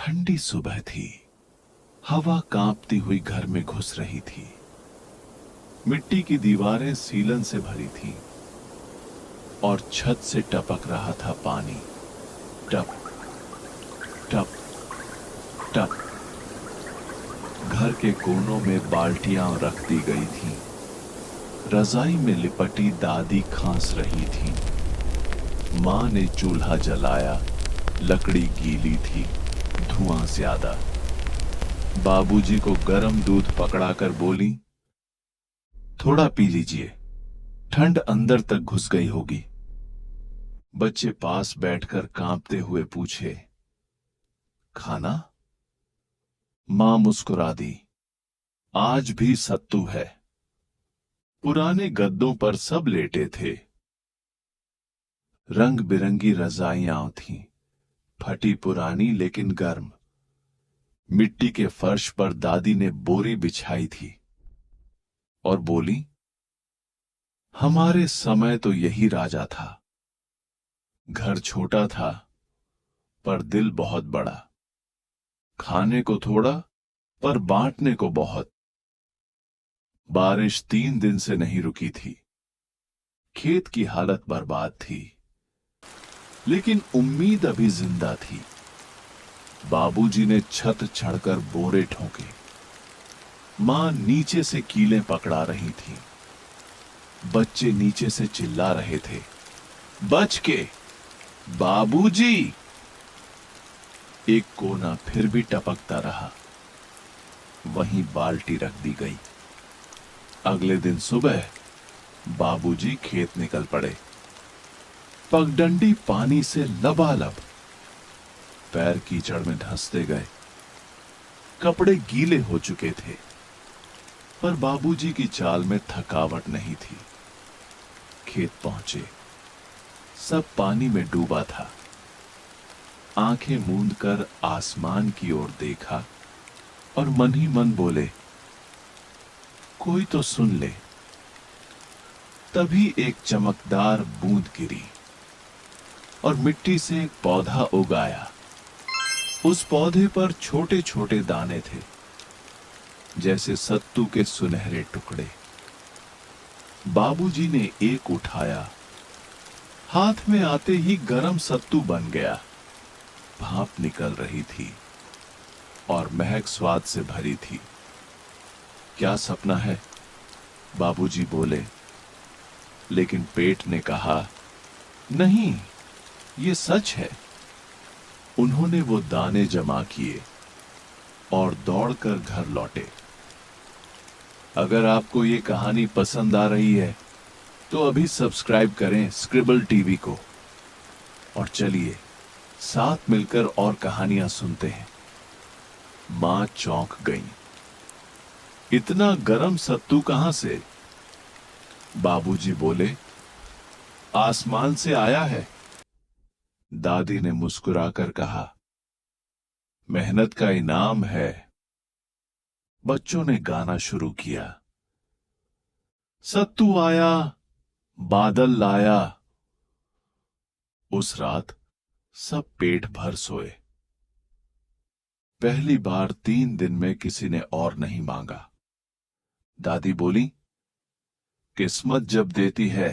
ठंडी सुबह थी। हवा कांपती हुई घर में घुस रही थी। मिट्टी की दीवारें सीलन से भरी थीं और छत से टपक रहा था पानी। टप टप टप। घर के कोनों में बाल्टियां रख दी गई थीं। रजाई में लिपटी दादी खांस रही थी। मां ने चूल्हा जलाया। लकड़ी गीली थी, धुआं ज्यादा। बाबूजी को गर्म दूध पकड़ाकर बोली, थोड़ा पी लीजिए, ठंड अंदर तक घुस गई होगी। बच्चे पास बैठकर कांपते हुए पूछे, खाना? मां मुस्कुरा दी, आज भी सत्तू है। पुराने गद्दों पर सब लेटे थे। रंग बिरंगी रजाइयां थीं, फटी पुरानी लेकिन गर्म। मिट्टी के फर्श पर दादी ने बोरी बिछाई थी और बोली, हमारे समय तो यही राजा था। घर छोटा था पर दिल बहुत बड़ा। खाने को थोड़ा पर बांटने को बहुत। बारिश 3 दिन से नहीं रुकी थी। खेत की हालत बर्बाद थी, लेकिन उम्मीद अभी जिंदा थी। बाबूजी ने छत चढ़कर बोरे ठोके। मां नीचे से कीलें पकड़ा रही थी। बच्चे नीचे से चिल्ला रहे थे, बच के, बाबूजी। एक कोना फिर भी टपकता रहा। वहीं बाल्टी रख दी गई। अगले दिन सुबह बाबूजी खेत निकल पड़े। पगडंडी पानी से लबालब। पैर कीचड़ में धंसते गए। कपड़े गीले हो चुके थे, पर बाबूजी की चाल में थकावट नहीं थी। खेत पहुंचे। सब पानी में डूबा था। आंखें मूंदकर आसमान की ओर देखा और मन ही मन बोले, कोई तो सुन ले। तभी एक चमकदार बूंद गिरी और मिट्टी से एक पौधा उगाया। उस पौधे पर छोटे छोटे दाने थे, जैसे सत्तू के सुनहरे टुकड़े। बाबूजी ने एक उठाया। हाथ में आते ही गरम सत्तू बन गया। भाप निकल रही थी और महक स्वाद से भरी थी। क्या सपना है? बाबूजी बोले, लेकिन पेट ने कहा, नहीं, ये सच है। उन्होंने वो दाने जमा किए और दौड़कर घर लौटे। अगर आपको ये कहानी पसंद आ रही है तो अभी सब्सक्राइब करें स्क्रिबल टीवी को। और चलिए साथ मिलकर और कहानियां सुनते हैं। मां चौंक गई। इतना गरम सत्तू कहां से? बाबूजी बोले, आसमान से आया है। दादी ने मुस्कुराकर कहा, मेहनत का इनाम है। बच्चों ने गाना शुरू किया, सत्तू आया, बादल लाया। उस रात सब पेट भर सोए। पहली बार 3 दिन में किसी ने और नहीं मांगा। दादी बोली, किस्मत जब देती है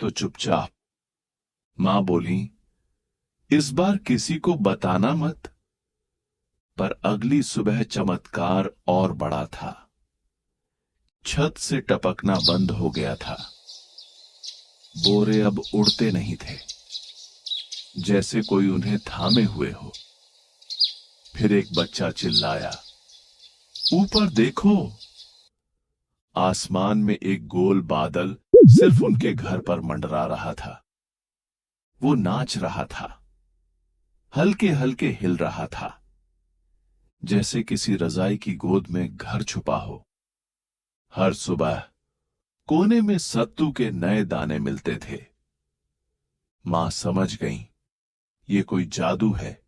तो चुपचाप। मां बोली, इस बार किसी को बताना मत। पर अगली सुबह चमत्कार और बड़ा था। छत से टपकना बंद हो गया था। बोरे अब उड़ते नहीं थे, जैसे कोई उन्हें थामे हुए हो। फिर एक बच्चा चिल्लाया, ऊपर देखो। आसमान में एक गोल बादल सिर्फ उनके घर पर मंडरा रहा था। वो नाच रहा था, हल्के हल्के हिल रहा था, जैसे किसी रजाई की गोद में घर छुपा हो। हर सुबह कोने में सत्तू के नए दाने मिलते थे। मां समझ गई, ये कोई जादू है,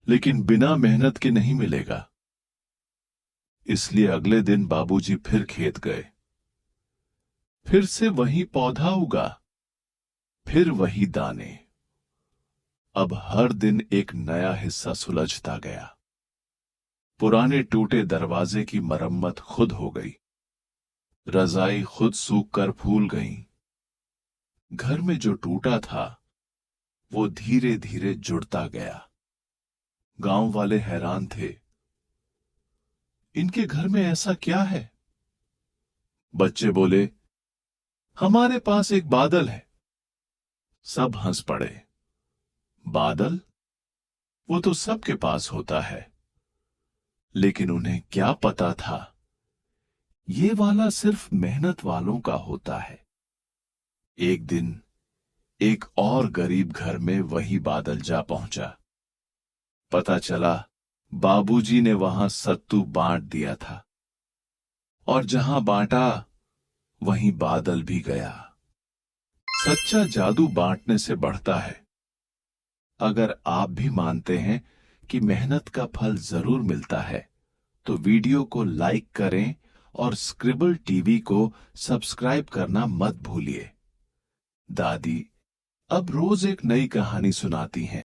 लेकिन बिना मेहनत के नहीं मिलेगा। इसलिए अगले दिन बाबूजी फिर खेत गए। फिर से वही पौधा उगा, फिर वही दाने। अब हर दिन एक नया हिस्सा सुलझता गया। पुराने टूटे दरवाजे की मरम्मत खुद हो गई, रजाई खुद सूख कर फूल गई। घर में जो टूटा था वो धीरे धीरे जुड़ता गया। गांव वाले हैरान थे, इनके घर में ऐसा क्या है? बच्चे बोले, हमारे पास एक बादल है। सब हंस पड़े। बादल? वो तो सबके पास होता है। लेकिन उन्हें क्या पता था, ये वाला सिर्फ मेहनत वालों का होता है। एक दिन एक और गरीब घर में वही बादल जा पहुंचा। पता चला बाबूजी ने वहां सत्तू बांट दिया था, और जहां बांटा वहीं बादल भी गया। सच्चा जादू बांटने से बढ़ता है। अगर आप भी मानते हैं कि मेहनत का फल जरूर मिलता है, तो वीडियो को लाइक करें और स्क्रिबल टीवी को सब्सक्राइब करना मत भूलिए। दादी अब रोज एक नई कहानी सुनाती हैं।